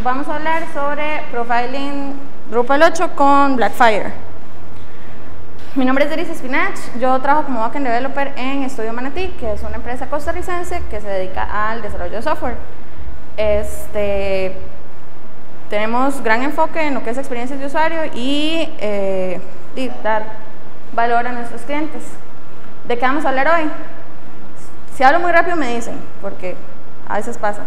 vamos a hablar sobre Profiling Drupal 8 con Blackfire. Mi nombre es Deris Spinach, yo trabajo como Backend Developer en Estudio Manatí, que es una empresa costarricense que se dedica al desarrollo de software. Tenemos gran enfoque en lo que es experiencias de usuario y dar valor a nuestros clientes. ¿De qué vamos a hablar hoy? Si hablo muy rápido me dicen, porque a veces pasa.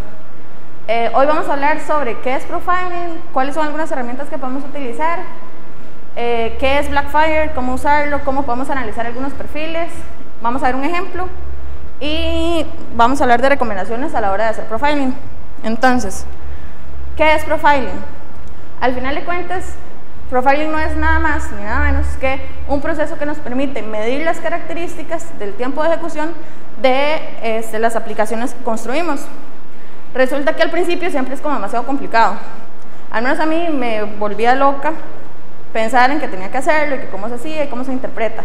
Hoy vamos a hablar sobre qué es profiling, cuáles son algunas herramientas que podemos utilizar, qué es Blackfire, cómo usarlo, cómo podemos analizar algunos perfiles. Vamos a ver un ejemplo y vamos a hablar de recomendaciones a la hora de hacer profiling. Entonces, ¿qué es profiling? Al final de cuentas, profiling no es nada más ni nada menos que un proceso que nos permite medir las características del tiempo de ejecución de las aplicaciones que construimos. Resulta que al principio siempre es como demasiado complicado. Al menos a mí me volvía loca pensar en que tenía que hacerlo y que cómo se hacía y cómo se interpreta.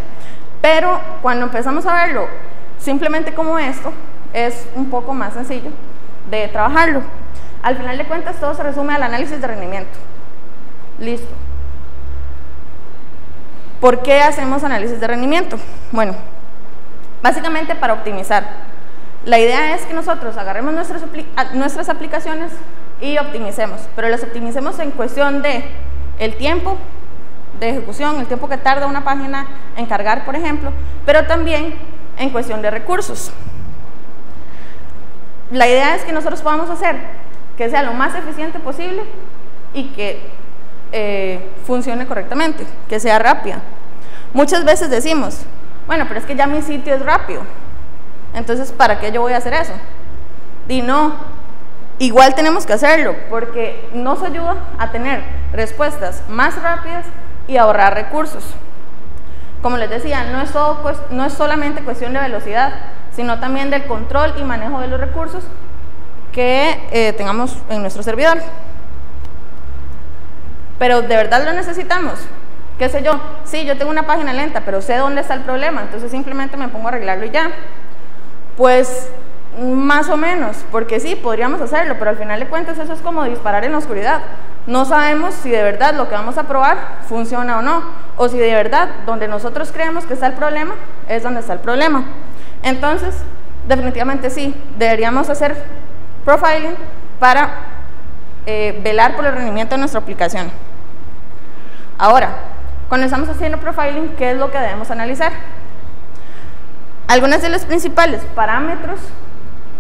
Pero cuando empezamos a verlo simplemente como esto, es un poco más sencillo de trabajarlo. Al final de cuentas todo se resume al análisis de rendimiento. Listo. ¿Por qué hacemos análisis de rendimiento? Bueno, básicamente para optimizar. La idea es que nosotros agarremos nuestras aplicaciones y optimicemos, pero las optimicemos en cuestión de el tiempo de ejecución, el tiempo que tarda una página en cargar, por ejemplo, pero también en cuestión de recursos. La idea es que nosotros podamos hacer que sea lo más eficiente posible y que funcione correctamente, que sea rápida. Muchas veces decimos, bueno, pero es que ya mi sitio es rápido, entonces ¿para qué yo voy a hacer eso? Y no, igual tenemos que hacerlo porque nos ayuda a tener respuestas más rápidas y ahorrar recursos. Como les decía, no es solamente cuestión de velocidad, sino también del control y manejo de los recursos que tengamos en nuestro servidor. Pero ¿de verdad lo necesitamos? ¿Qué sé yo? Sí, yo tengo una página lenta, pero sé dónde está el problema, entonces simplemente me pongo a arreglarlo y ya. Pues más o menos, porque sí, podríamos hacerlo, pero al final de cuentas eso es como disparar en la oscuridad. No sabemos si de verdad lo que vamos a probar funciona o no, o si de verdad donde nosotros creemos que está el problema, es donde está el problema. Entonces, definitivamente sí, deberíamos hacer profiling para velar por el rendimiento de nuestra aplicación. Ahora, cuando estamos haciendo profiling, ¿qué es lo que debemos analizar? Algunos de los principales parámetros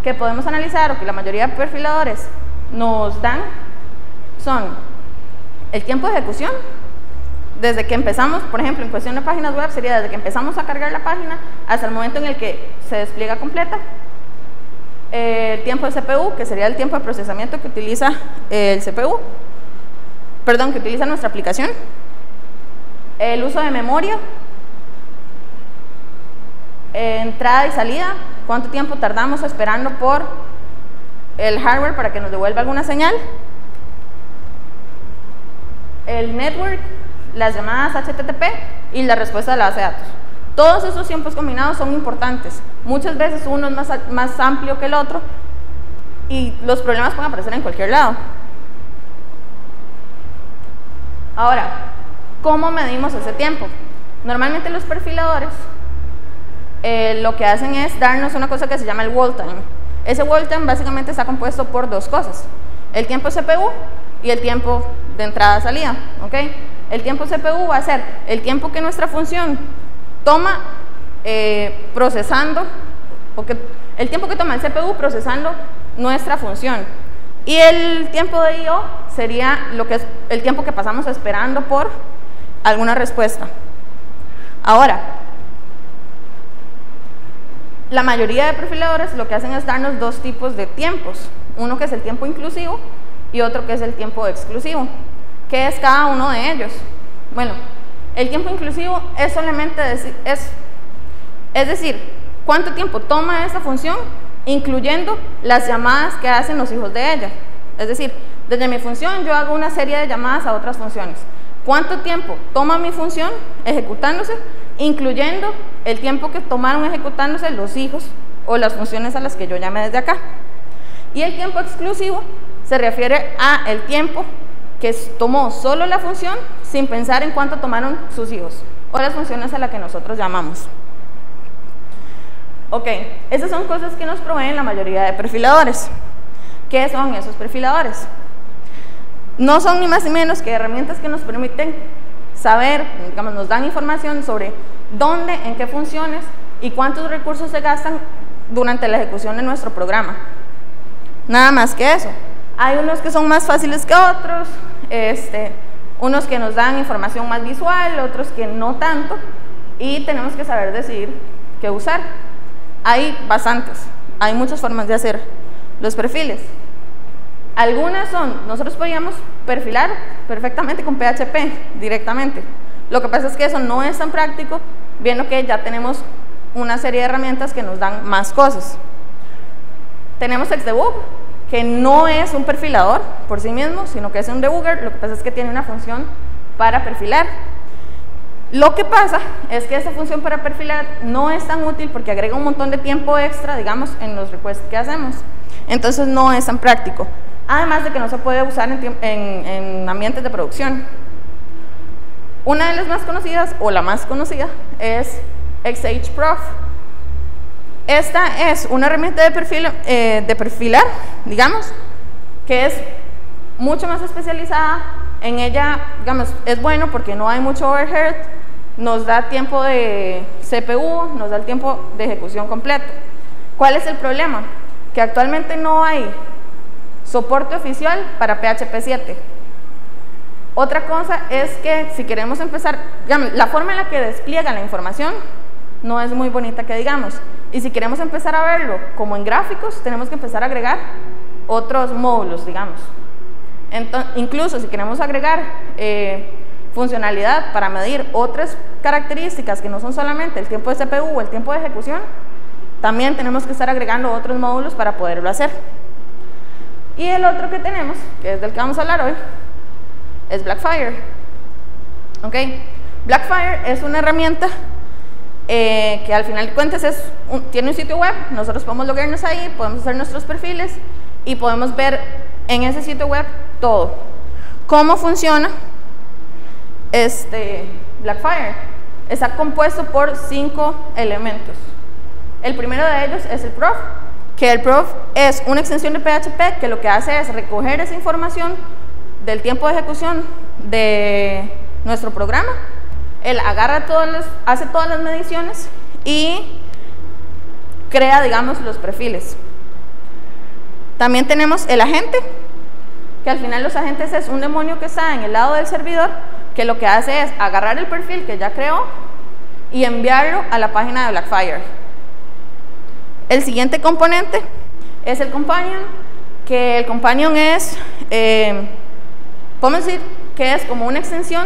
que podemos analizar o que la mayoría de perfiladores nos dan son el tiempo de ejecución, desde que empezamos, por ejemplo, en cuestión de páginas web sería desde que empezamos a cargar la página hasta el momento en el que se despliega completa. El tiempo de CPU, que sería el tiempo de procesamiento que utiliza el CPU, perdón, que utiliza nuestra aplicación. El uso de memoria, entrada y salida, cuánto tiempo tardamos esperando por el hardware para que nos devuelva alguna señal. El network, las llamadas HTTP y la respuesta de la base de datos. Todos esos tiempos combinados son importantes. Muchas veces uno es más amplio que el otro y los problemas pueden aparecer en cualquier lado. Ahora, ¿cómo medimos ese tiempo? Normalmente los perfiladores lo que hacen es darnos una cosa que se llama el wall time. Ese wall time básicamente está compuesto por dos cosas: el tiempo CPU y el tiempo de entrada-salida. ¿Okay? El tiempo CPU va a ser el tiempo que nuestra función toma procesando, el tiempo que toma el CPU procesando nuestra función. Y el tiempo de I/O sería lo que es el tiempo que pasamos esperando por alguna respuesta. Ahora, la mayoría de perfiladores lo que hacen es darnos dos tipos de tiempos, uno que es el tiempo inclusivo y otro que es el tiempo exclusivo. ¿Qué es cada uno de ellos? Bueno, el tiempo inclusivo es solamente es decir, cuánto tiempo toma esta función, incluyendo las llamadas que hacen los hijos de ella. Es decir, desde mi función yo hago una serie de llamadas a otras funciones. ¿Cuánto tiempo toma mi función ejecutándose, incluyendo el tiempo que tomaron ejecutándose los hijos o las funciones a las que yo llame desde acá? Y el tiempo exclusivo se refiere a el tiempo que tomó solo la función sin pensar en cuánto tomaron sus hijos, o las funciones a las que nosotros llamamos. Ok, esas son cosas que nos proveen la mayoría de perfiladores. ¿Qué son esos perfiladores? No son ni más ni menos que herramientas que nos permiten saber, digamos, nos dan información sobre dónde, en qué funciones y cuántos recursos se gastan durante la ejecución de nuestro programa. Nada más que eso. Hay unos que son más fáciles que otros, unos que nos dan información más visual, otros que no tanto, y tenemos que saber decidir qué usar. Hay bastantes, hay muchas formas de hacer los perfiles. Algunas son, nosotros podíamos perfilar perfectamente con PHP directamente. Lo que pasa es que eso no es tan práctico, viendo que ya tenemos una serie de herramientas que nos dan más cosas. Tenemos Xdebug, que no es un perfilador por sí mismo, sino que es un debugger. Lo que pasa es que tiene una función para perfilar. Lo que pasa es que esa función para perfilar no es tan útil porque agrega un montón de tiempo extra, digamos, en los requests que hacemos. Entonces no es tan práctico. Además de que no se puede usar en ambientes de producción. Una de las más conocidas, o la más conocida, es XHProf. Esta es una herramienta de perfilar, digamos, que es mucho más especializada. En ella, digamos, es bueno porque no hay mucho overhead, nos da tiempo de CPU, nos da el tiempo de ejecución completo. ¿Cuál es el problema? Que actualmente no hay soporte oficial para PHP 7. Otra cosa es que si queremos empezar, digamos, la forma en la que despliega la información no es muy bonita que digamos, y si queremos empezar a verlo como en gráficos, tenemos que empezar a agregar otros módulos, digamos. Entonces, incluso si queremos agregar funcionalidad para medir otras características que no son solamente el tiempo de CPU o el tiempo de ejecución, también tenemos que estar agregando otros módulos para poderlo hacer. Y el otro que tenemos, que es del que vamos a hablar hoy, es Blackfire. ¿Ok? Blackfire es una herramienta que al final de cuentas tiene un sitio web. Nosotros podemos loguearnos ahí, podemos hacer nuestros perfiles y podemos ver en ese sitio web todo. ¿Cómo funciona? Blackfire está compuesto por 5 elementos. El primero de ellos es el prof, que el prof es una extensión de PHP que lo que hace es recoger esa información del tiempo de ejecución de nuestro programa. Él agarra hace todas las mediciones y crea, digamos, los perfiles. También tenemos el agente, que al final los agentes es un demonio que está en el lado del servidor, que lo que hace es agarrar el perfil que ya creó y enviarlo a la página de Blackfire. El siguiente componente es el companion, que el companion es, podemos decir que es como una extensión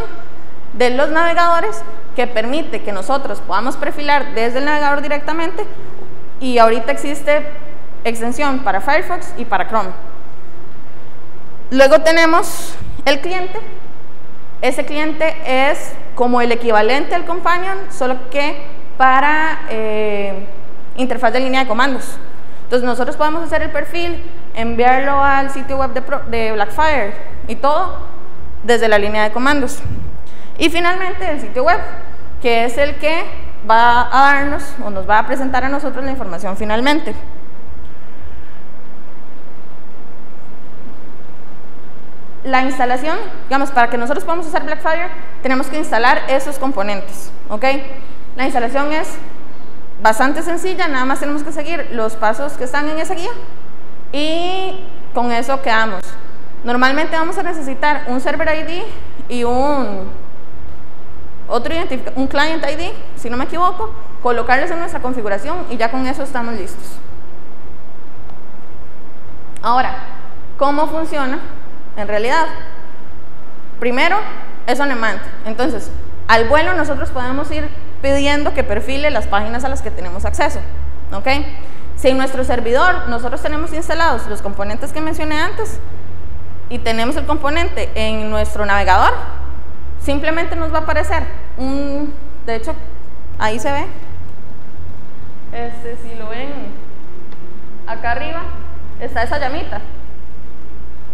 de los navegadores que permite que nosotros podamos perfilar desde el navegador directamente, y ahorita existe extensión para Firefox y para Chrome. Luego tenemos el cliente. Ese cliente es como el equivalente al companion, solo que para interfaz de línea de comandos. Entonces nosotros podemos hacer el perfil, enviarlo al sitio web de Blackfire y todo desde la línea de comandos. Y finalmente el sitio web, que es el que va a darnos o nos va a presentar a nosotros la información finalmente. La instalación, digamos, para que nosotros podamos usar Blackfire, tenemos que instalar esos componentes, ¿ok? La instalación es bastante sencilla, nada más tenemos que seguir los pasos que están en esa guía y con eso quedamos. Normalmente vamos a necesitar un server ID y un client ID, si no me equivoco, colocarlos en nuestra configuración y ya con eso estamos listos. Ahora, ¿cómo funciona en realidad? Primero, es on demand. Entonces, al vuelo nosotros podemos ir pidiendo que perfile las páginas a las que tenemos acceso, ¿ok? Si en nuestro servidor nosotros tenemos instalados los componentes que mencioné antes y tenemos el componente en nuestro navegador, simplemente nos va a aparecer de hecho, ahí se ve, si lo ven acá arriba, está esa llamita.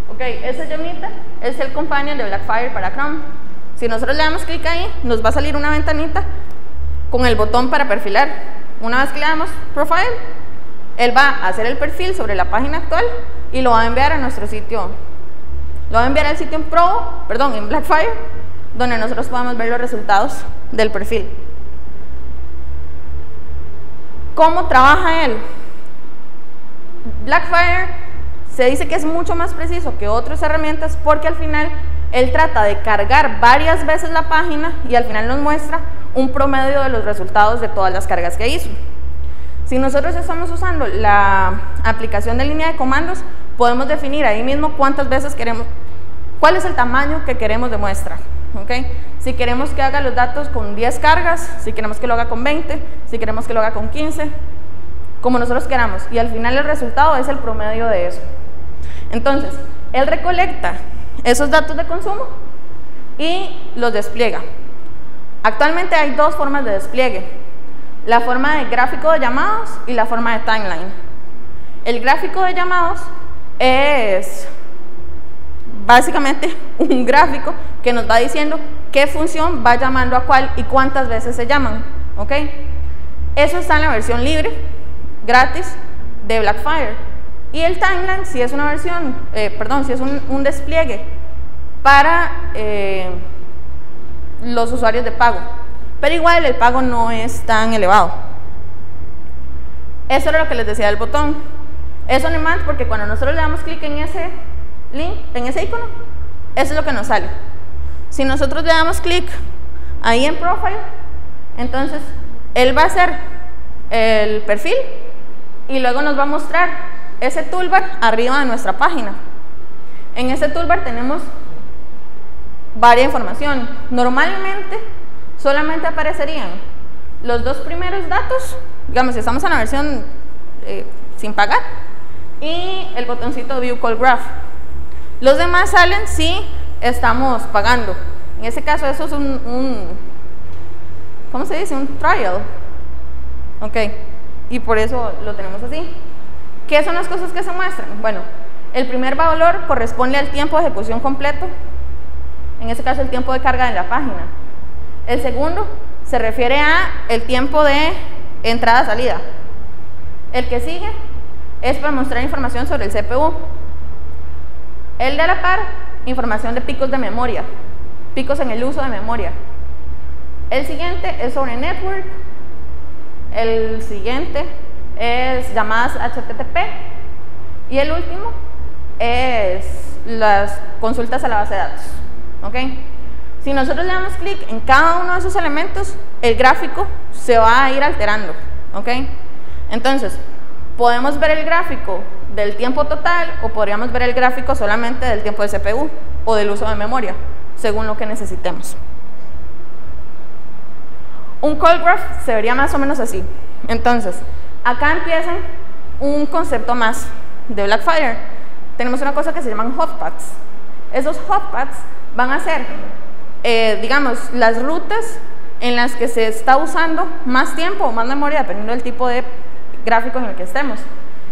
Ok, esa llamita es el companion de Blackfire para Chrome. Si nosotros le damos clic ahí, nos va a salir una ventanita con el botón para perfilar. Una vez que le damos Profile, él va a hacer el perfil sobre la página actual y lo va a enviar a nuestro sitio. Lo va a enviar al sitio en Blackfire, donde nosotros podamos ver los resultados del perfil. ¿Cómo trabaja él? Blackfire se dice que es mucho más preciso que otras herramientas porque al final él trata de cargar varias veces la página y al final nos muestra un promedio de los resultados de todas las cargas que hizo. Si nosotros estamos usando la aplicación de línea de comandos, podemos definir ahí mismo cuántas veces queremos, cuál es el tamaño que queremos de muestra. ¿Okay? Si queremos que haga los datos con 10 cargas, si queremos que lo haga con 20, si queremos que lo haga con 15, como nosotros queramos. Y al final el resultado es el promedio de eso. Entonces, él recolecta esos datos de consumo y los despliega. Actualmente hay dos formas de despliegue: la forma de gráfico de llamados y la forma de timeline. El gráfico de llamados es básicamente un gráfico que nos va diciendo qué función va llamando a cuál y cuántas veces se llaman. ¿Ok? Eso está en la versión libre, gratis, de Blackfire. Y el timeline sí es una versión, sí es un despliegue para los usuarios de pago. Pero igual el pago no es tan elevado. Eso era lo que les decía del botón. Es on demand porque cuando nosotros le damos clic en ese link, en ese icono, eso es lo que nos sale. Si nosotros le damos clic ahí en Profile, entonces él va a hacer el perfil y luego nos va a mostrar ese toolbar arriba de nuestra página. En ese toolbar tenemos varias información. Normalmente solamente aparecerían los dos primeros datos, digamos si estamos en la versión sin pagar, y el botoncito View Call Graph. Los demás salen si estamos pagando. En ese caso eso es ¿cómo se dice? Un trial. Ok, y por eso lo tenemos así. ¿Qué son las cosas que se muestran? Bueno, el primer valor corresponde al tiempo de ejecución completo, en este caso el tiempo de carga de la página. El segundo se refiere a el tiempo de entrada-salida. El que sigue es para mostrar información sobre el CPU. El de la par, información de picos de memoria, picos en el uso de memoria. El siguiente es sobre network. El siguiente es llamadas HTTP. Y el último es las consultas a la base de datos. ¿Ok? Si nosotros le damos clic en cada uno de esos elementos, el gráfico se va a ir alterando. ¿Ok? Entonces, podemos ver el gráfico del tiempo total o podríamos ver el gráfico solamente del tiempo de CPU o del uso de memoria, según lo que necesitemos. Un call graph se vería más o menos así. Entonces, acá empieza un concepto más de Blackfire. Tenemos una cosa que se llaman hotpaths. Esos hotpaths van a ser, digamos, las rutas en las que se está usando más tiempo o más memoria, dependiendo del tipo de gráfico en el que estemos.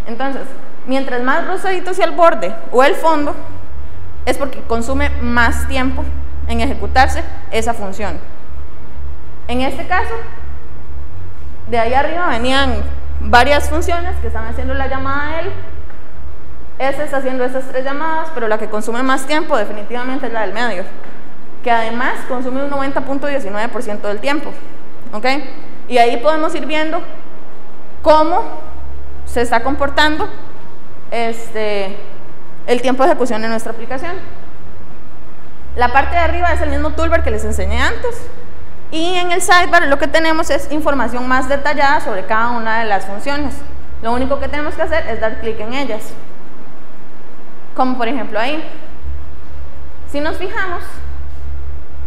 Entonces, mientras más rosadito sea el borde o el fondo, es porque consume más tiempo en ejecutarse esa función. En este caso, de ahí arriba venían varias funciones que están haciendo la llamada a él. Este está haciendo esas tres llamadas, pero la que consume más tiempo definitivamente es la del medio, que además consume un 90.19% del tiempo. ¿Ok? Y ahí podemos ir viendo cómo se está comportando el tiempo de ejecución de nuestra aplicación. La parte de arriba es el mismo toolbar que les enseñé antes, y en el sidebar lo que tenemos es información más detallada sobre cada una de las funciones. Lo único que tenemos que hacer es dar clic en ellas, como por ejemplo ahí. Si nos fijamos,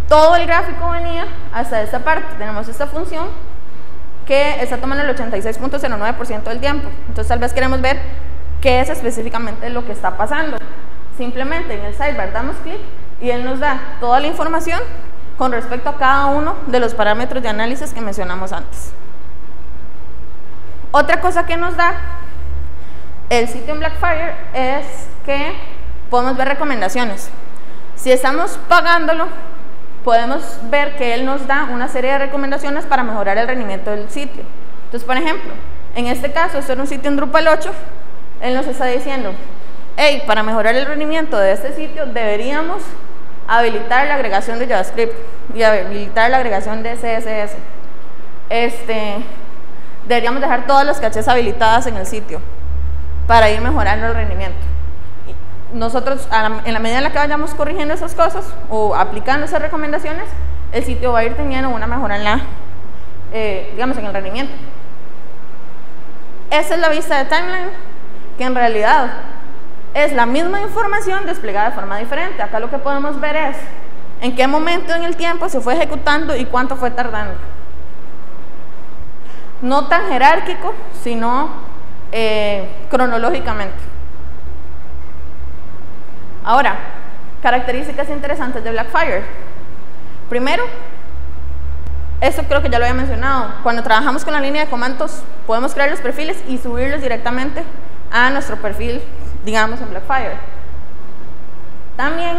todo el gráfico venía hasta esta parte. Tenemos esta función que está tomando el 86.09% del tiempo. Entonces tal vez queremos ver qué es específicamente lo que está pasando. Simplemente en el sidebar damos clic y él nos da toda la información con respecto a cada uno de los parámetros de análisis que mencionamos antes. Otra cosa que nos da el sitio en Blackfire es que podemos ver recomendaciones. Si estamos pagándolo, podemos ver que él nos da una serie de recomendaciones para mejorar el rendimiento del sitio. Entonces, por ejemplo, en este caso, esto era un sitio en Drupal 8, él nos está diciendo, hey, para mejorar el rendimiento de este sitio deberíamos habilitar la agregación de JavaScript y habilitar la agregación de CSS. Deberíamos dejar todas las cachés habilitadas en el sitio para ir mejorando el rendimiento. Nosotros, en la medida en la que vayamos corrigiendo esas cosas o aplicando esas recomendaciones, el sitio va a ir teniendo una mejora en la, digamos, en el rendimiento. Esa es la vista de timeline, que en realidad es la misma información desplegada de forma diferente. Acá lo que podemos ver es en qué momento en el tiempo se fue ejecutando y cuánto fue tardando. No tan jerárquico, sino cronológicamente. Ahora, características interesantes de Blackfire. Primero, esto creo que ya lo había mencionado, cuando trabajamos con la línea de comandos podemos crear los perfiles y subirlos directamente a nuestro perfil, digamos, en Blackfire. También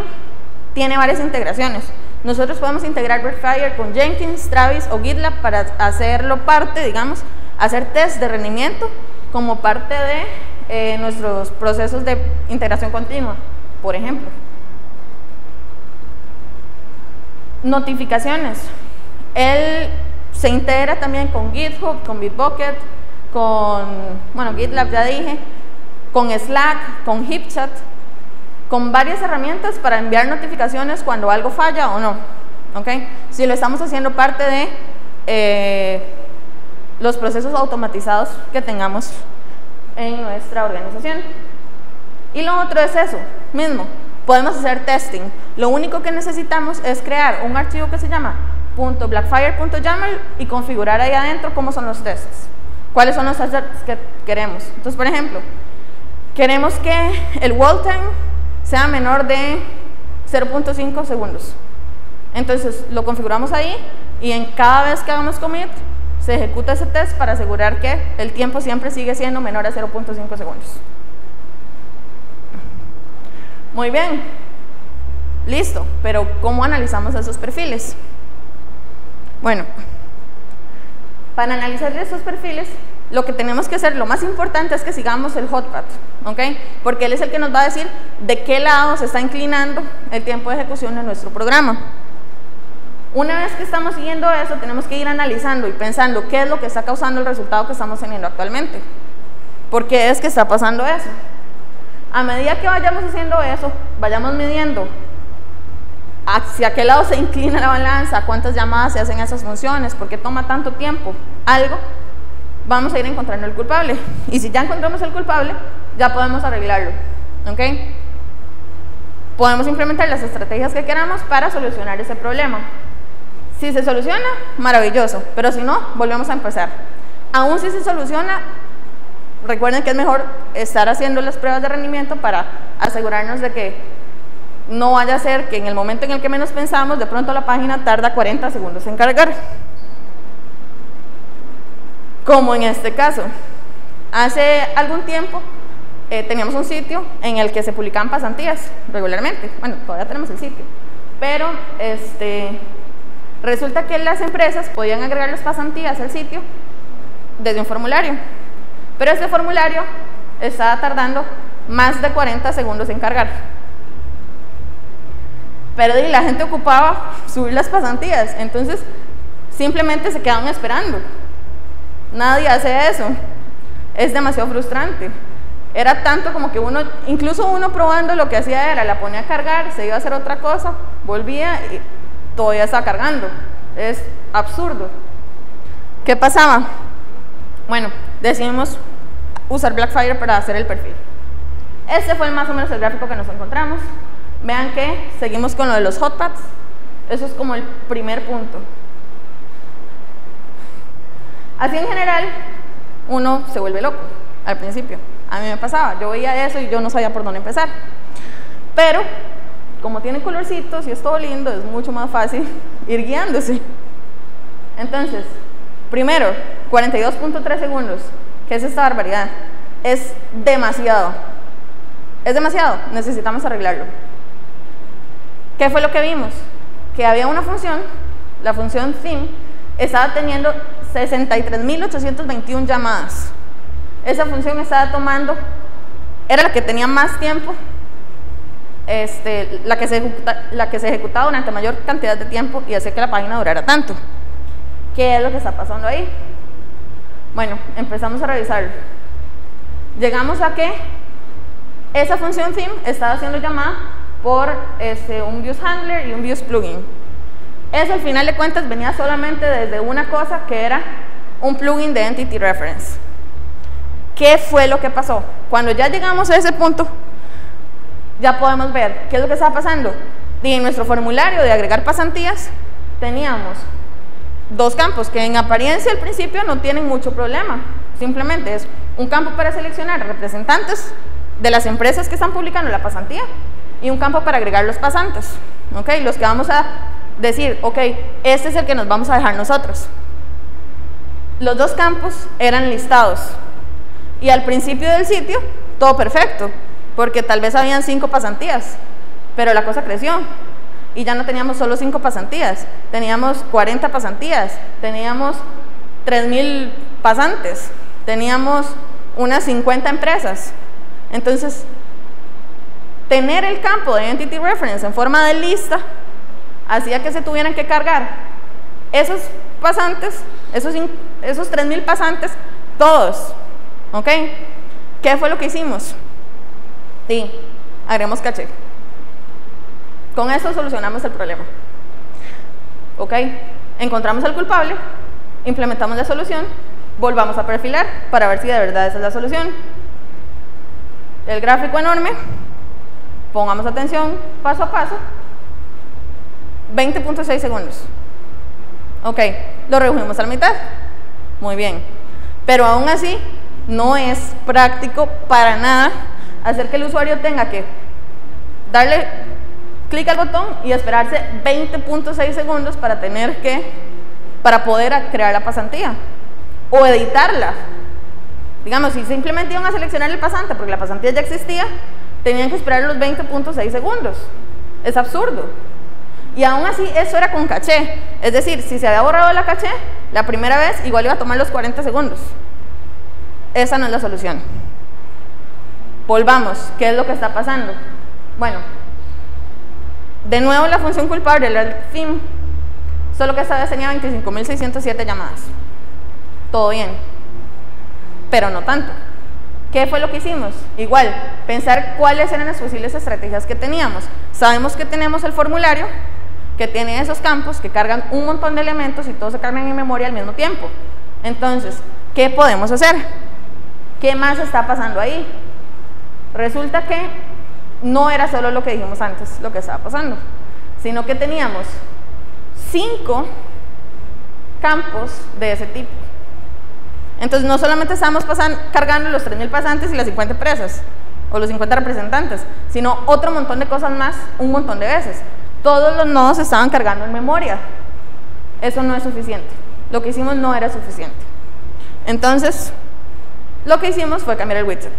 tiene varias integraciones. Nosotros podemos integrar Blackfire con Jenkins, Travis o GitLab para hacerlo parte, digamos, hacer test de rendimiento como parte de nuestros procesos de integración continua, por ejemplo. Notificaciones. Él se integra también con GitHub, con Bitbucket, con, bueno, GitLab ya dije, con Slack, con HipChat, con varias herramientas para enviar notificaciones cuando algo falla o no, ¿ok? Si lo estamos haciendo parte de los procesos automatizados que tengamos en nuestra organización. Y lo otro es eso mismo, podemos hacer testing. Lo único que necesitamos es crear un archivo que se llama .blackfire.yaml y configurar ahí adentro cómo son los tests, cuáles son los tests que queremos. Entonces, por ejemplo, queremos que el wall time sea menor de 0.5 segundos. Entonces lo configuramos ahí y en cada vez que hagamos commit se ejecuta ese test para asegurar que el tiempo siempre sigue siendo menor a 0.5 segundos. Muy bien, listo, pero ¿cómo analizamos esos perfiles? Bueno, para analizar estos perfiles, lo que tenemos que hacer, lo más importante es que sigamos el hotpath, ¿ok? Porque él es el que nos va a decir de qué lado se está inclinando el tiempo de ejecución de nuestro programa. Una vez que estamos siguiendo eso, tenemos que ir analizando y pensando qué es lo que está causando el resultado que estamos teniendo actualmente. ¿Por qué es que está pasando eso? A medida que vayamos haciendo eso, vayamos midiendo hacia qué lado se inclina la balanza, cuántas llamadas se hacen a esas funciones, por qué toma tanto tiempo, algo, vamos a ir encontrando el culpable. Y si ya encontramos el culpable, ya podemos arreglarlo, ¿ok? Podemos implementar las estrategias que queramos para solucionar ese problema. Si se soluciona, maravilloso, pero si no, volvemos a empezar. Aún si se soluciona, recuerden que es mejor estar haciendo las pruebas de rendimiento para asegurarnos de que no vaya a ser que en el momento en el que menos pensamos, de pronto la página tarda 40 segundos en cargar. Como en este caso. Hace algún tiempo teníamos un sitio en el que se publicaban pasantías regularmente. Bueno, todavía tenemos el sitio. Pero resulta que las empresas podían agregar las pasantías al sitio desde un formulario. Pero ese formulario estaba tardando más de 40 segundos en cargar. Pero la gente ocupaba subir las pasantías, entonces simplemente se quedaban esperando. Nadie hace eso. Es demasiado frustrante. Era tanto como que incluso uno probando lo que hacía era, la ponía a cargar, se iba a hacer otra cosa, volvía y todavía estaba cargando. Es absurdo. ¿Qué pasaba? Bueno, decidimos usar Blackfire para hacer el perfil. Este fue más o menos el gráfico que nos encontramos. Vean que seguimos con lo de los hotpaths. Eso es como el primer punto. Así en general, uno se vuelve loco al principio. A mí me pasaba, yo veía eso y yo no sabía por dónde empezar. Pero, como tiene colorcitos y es todo lindo, es mucho más fácil ir guiándose. Entonces, primero, 42.3 segundos. ¿Qué es esta barbaridad? Es demasiado. es demasiado, necesitamos arreglarlo. ¿Qué fue lo que vimos? Que había una función, la función theme, estaba teniendo 63.821 llamadas. Esa función estaba tomando, era la que tenía más tiempo, la que se ejecutaba durante mayor cantidad de tiempo y hacía que la página durara tanto. ¿Qué es lo que está pasando ahí? Bueno, empezamos a revisarlo. Llegamos a que esa función theme estaba siendo llamada por un views handler y un views plugin. Eso al final de cuentas venía solamente desde una cosa que era un plugin de entity reference. ¿Qué fue lo que pasó? Cuando ya llegamos a ese punto, ya podemos ver qué es lo que estaba pasando. Y en nuestro formulario de agregar pasantías teníamos dos campos que en apariencia al principio no tienen mucho problema. Simplemente es un campo para seleccionar representantes de las empresas que están publicando la pasantía y un campo para agregar los pasantes, ¿okay? Los que vamos a decir, ok, este es el que nos vamos a dejar nosotros. Los dos campos eran listados y al principio del sitio todo perfecto, porque tal vez habían 5 pasantías, pero la cosa creció y ya no teníamos solo 5 pasantías, teníamos 40 pasantías, teníamos 3.000 pasantes, teníamos unas 50 empresas. Entonces, tener el campo de Entity Reference en forma de lista hacía que se tuvieran que cargar esos pasantes, esos 3.000 pasantes, todos, ¿ok? ¿Qué fue lo que hicimos? Sí, agregamos caché. Con eso solucionamos el problema, ¿ok? Encontramos al culpable, implementamos la solución, volvamos a perfilar para ver si de verdad esa es la solución. El gráfico enorme, pongamos atención paso a paso, 20.6 segundos. Ok, lo redujimos a la mitad, muy bien, pero aún así no es práctico para nada hacer que el usuario tenga que darle clic al botón y esperarse 20.6 segundos para poder crear la pasantía o editarla. Digamos, si simplemente iban a seleccionar el pasante porque la pasantía ya existía, tenían que esperar los 20.6 segundos. Es absurdo. Y aún así eso era con caché, es decir, si se había borrado la caché la primera vez, igual iba a tomar los 40 segundos. Esa no es la solución. Volvamos, ¿qué es lo que está pasando? Bueno, de nuevo la función culpable era el theme, solo que esta vez tenía 25.607 llamadas. Todo bien, pero no tanto. ¿Qué fue lo que hicimos? Igual, pensar cuáles eran las posibles estrategias que teníamos. Sabemos que tenemos el formulario, que tiene esos campos que cargan un montón de elementos y todos se cargan en memoria al mismo tiempo. Entonces, ¿qué podemos hacer? ¿Qué más está pasando ahí? Resulta que no era solo lo que dijimos antes, lo que estaba pasando, sino que teníamos 5 campos de ese tipo. Entonces, no solamente estábamos cargando los 3.000 pasantes y las 50 empresas, o los 50 representantes, sino otro montón de cosas más, un montón de veces. Todos los nodos se estaban cargando en memoria. Eso no es suficiente. Lo que hicimos no era suficiente. Entonces, lo que hicimos fue cambiar el widget.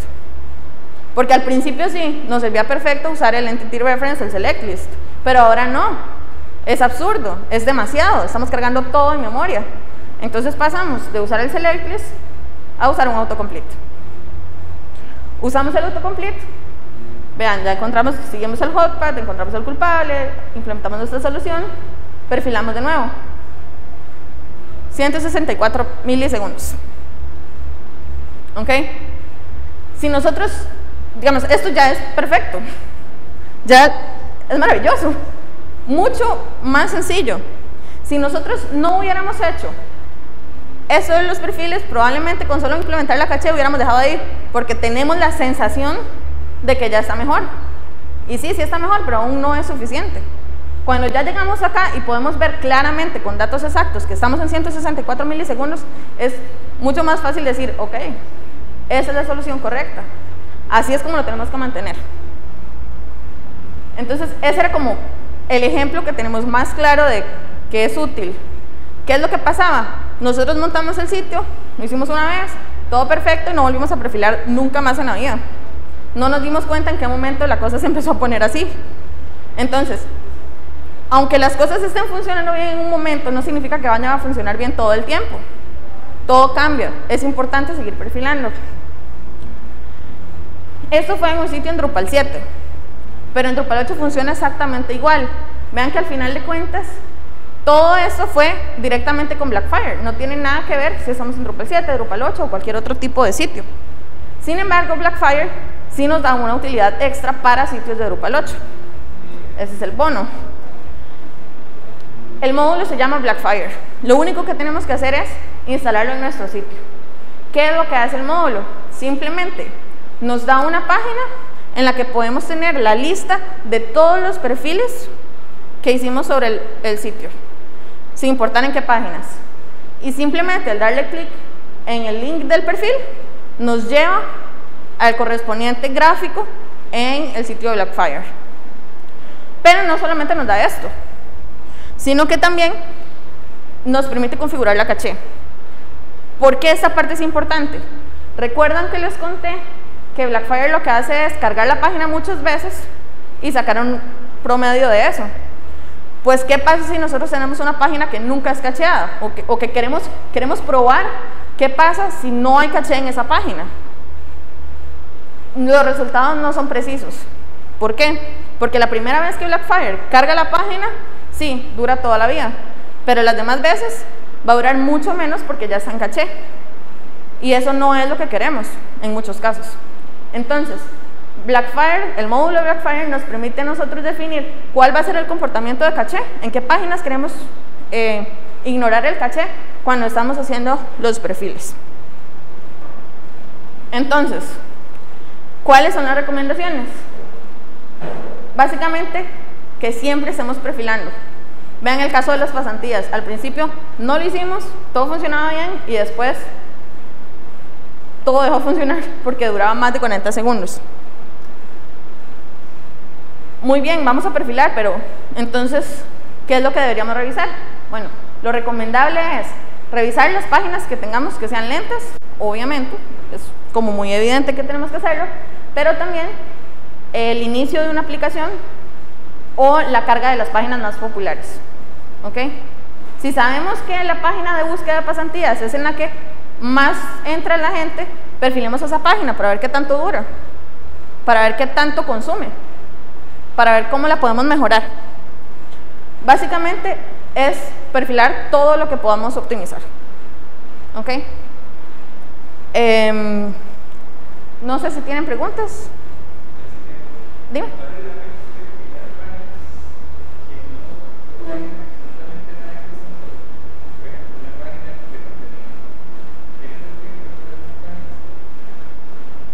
Porque al principio sí, nos servía perfecto usar el Entity Reference, el Select List, pero ahora no. Es absurdo, es demasiado, estamos cargando todo en memoria. Entonces pasamos de usar el Select List a usar un autocomplete. Usamos el autocomplete, vean, ya encontramos, seguimos el hotpath, encontramos el culpable, implementamos nuestra solución, perfilamos de nuevo. 164 milisegundos. ¿Ok? Si nosotros, digamos, esto ya es perfecto, ya es maravilloso, mucho más sencillo. Si nosotros no hubiéramos hecho eso de los perfiles, probablemente con solo implementar la caché hubiéramos dejado de ir, porque tenemos la sensación de que ya está mejor. Y sí, sí está mejor, pero aún no es suficiente. Cuando ya llegamos acá y podemos ver claramente con datos exactos que estamos en 164 milisegundos, es mucho más fácil decir, ok, esa es la solución correcta. Así es como lo tenemos que mantener. Entonces, ese era como el ejemplo que tenemos más claro de que es útil. ¿Qué es lo que pasaba? Nosotros montamos el sitio, lo hicimos una vez, todo perfecto y no volvimos a perfilar nunca más en la vida. no nos dimos cuenta en qué momento la cosa se empezó a poner así. Entonces, aunque las cosas estén funcionando bien en un momento, no significa que vayan a funcionar bien todo el tiempo. Todo cambia, es importante seguir perfilando. Esto fue en un sitio en Drupal 7, pero en Drupal 8 funciona exactamente igual. Vean que al final de cuentas, todo esto fue directamente con Blackfire, no tiene nada que ver si estamos en Drupal 7, Drupal 8 o cualquier otro tipo de sitio. Sin embargo, Blackfire sí nos da una utilidad extra para sitios de Drupal 8. Ese es el bono. El módulo se llama Blackfire. Lo único que tenemos que hacer es instalarlo en nuestro sitio. ¿Qué es lo que hace el módulo? Simplemente nos da una página en la que podemos tener la lista de todos los perfiles que hicimos sobre el sitio, sin importar en qué páginas. Y simplemente al darle clic en el link del perfil, nos lleva al correspondiente gráfico en el sitio de Blackfire. Pero no solamente nos da esto, sino que también nos permite configurar la caché. ¿Por qué esta parte es importante? Recuerdan que les conté que Blackfire lo que hace es cargar la página muchas veces y sacar un promedio de eso. Pues, ¿qué pasa si nosotros tenemos una página que nunca es cacheada? O que queremos probar qué pasa si no hay caché en esa página. Los resultados no son precisos. ¿Por qué? Porque la primera vez que Blackfire carga la página, sí, dura toda la vida. Pero las demás veces va a durar mucho menos porque ya está en caché. Y eso no es lo que queremos en muchos casos. Entonces, Blackfire, el módulo de Blackfire nos permite a nosotros definir cuál va a ser el comportamiento de caché, en qué páginas queremos ignorar el caché cuando estamos haciendo los perfiles. Entonces, ¿cuáles son las recomendaciones? Básicamente, que siempre estemos perfilando. Vean el caso de las pasantías. Al principio no lo hicimos, todo funcionaba bien y después todo dejó de funcionar porque duraba más de 40 segundos. Muy bien, vamos a perfilar, pero entonces, ¿qué es lo que deberíamos revisar? Bueno, lo recomendable es revisar las páginas que tengamos que sean lentas, obviamente, es como muy evidente que tenemos que hacerlo, pero también el inicio de una aplicación o la carga de las páginas más populares. ¿Ok? Si sabemos que la página de búsqueda de pasantías es en la que más entra la gente, perfilemos esa página para ver qué tanto dura, para ver qué tanto consume, para ver cómo la podemos mejorar. Básicamente es perfilar todo lo que podamos optimizar. ¿Ok? No sé si tienen preguntas. Dime.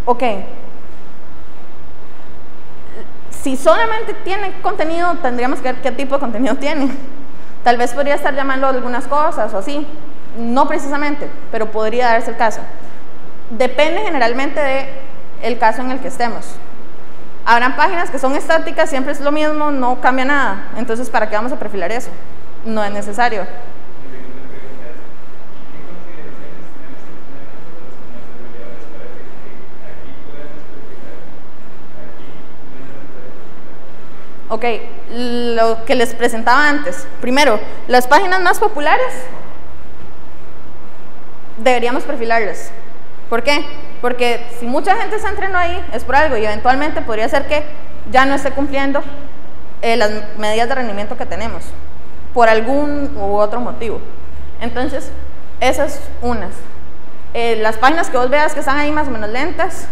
Ok. Si solamente tiene contenido, tendríamos que ver qué tipo de contenido tiene. Tal vez podría estar llamando algunas cosas o así. No precisamente, pero podría darse el caso. Depende generalmente del caso en el que estemos. Habrán páginas que son estáticas, siempre es lo mismo, no cambia nada. Entonces, ¿para qué vamos a perfilar eso? No es necesario. Ok, lo que les presentaba antes. Primero, las páginas más populares deberíamos perfilarlas. ¿Por qué? Porque si mucha gente se entrenó ahí, es por algo y eventualmente podría ser que ya no esté cumpliendo las medidas de rendimiento que tenemos, por algún u otro motivo. Entonces, esas unas. Las páginas que vos veas que están ahí más o menos lentas,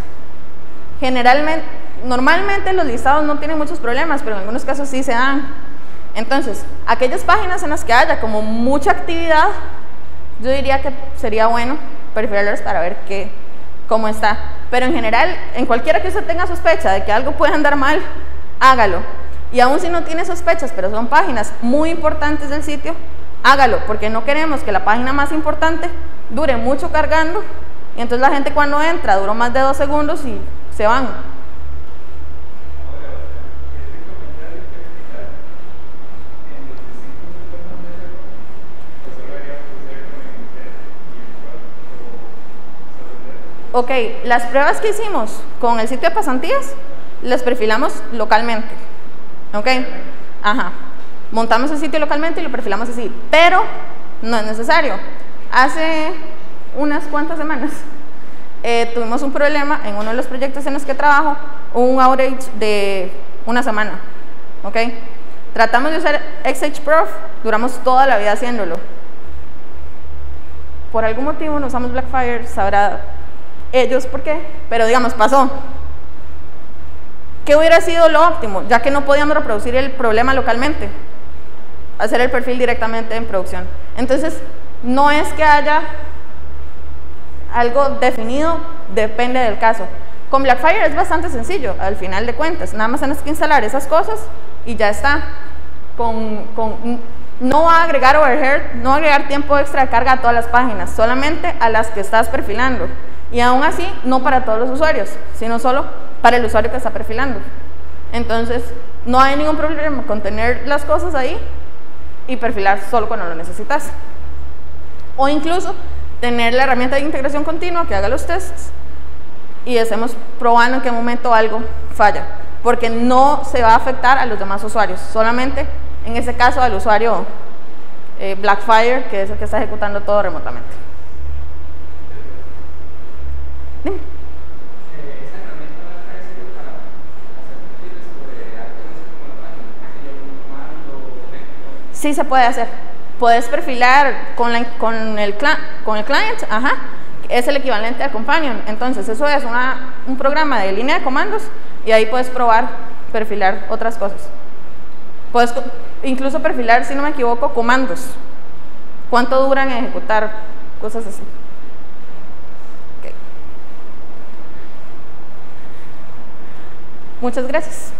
normalmente los listados no tienen muchos problemas, pero en algunos casos sí se dan. Entonces, aquellas páginas en las que haya como mucha actividad, yo diría que sería bueno perfilarlas para ver cómo está. Pero en general, en cualquiera que usted tenga sospecha de que algo puede andar mal, hágalo. Y aún si no tiene sospechas, pero son páginas muy importantes del sitio, hágalo, porque no queremos que la página más importante dure mucho cargando y entonces la gente cuando entra duró más de 2 segundos y se van. Ok, las pruebas que hicimos con el sitio de pasantías, las perfilamos localmente. Ok, ajá. Montamos el sitio localmente y lo perfilamos así, pero no es necesario. Hace unas cuantas semanas tuvimos un problema en uno de los proyectos en los que trabajo, un outage de una semana. Ok, tratamos de usar XHProf, duramos toda la vida haciéndolo. Por algún motivo no usamos Blackfire, sabrá ellos por qué, pero digamos, pasó. ¿Qué hubiera sido lo óptimo? Ya que no podíamos reproducir el problema localmente, hacer el perfil directamente en producción. Entonces, no es que haya algo definido, depende del caso. Con Blackfire es bastante sencillo, al final de cuentas, nada más tienes que instalar esas cosas y ya está. No va a agregar overhead, no va a agregar tiempo extra de carga a todas las páginas, solamente a las que estás perfilando. Y aún así, no para todos los usuarios, sino solo para el usuario que está perfilando. Entonces, no hay ningún problema con tener las cosas ahí y perfilar solo cuando lo necesitas. O incluso, tener la herramienta de integración continua que haga los tests y estemos probando en qué momento algo falla. Porque no se va a afectar a los demás usuarios, solamente en ese caso al usuario Blackfire, que es el que está ejecutando todo remotamente. Dime. ¿Esa herramienta Blackfire sirve para hacer perfiles sobre algo que dice como la página? ¿Sería un comando? Sí se puede hacer. Puedes perfilar con el client, ajá, es el equivalente a Companion. Entonces, eso es un programa de línea de comandos y ahí puedes probar, perfilar otras cosas. Puedes incluso perfilar, si no me equivoco, comandos. ¿Cuánto duran en ejecutar? Cosas así. Okay. Muchas gracias.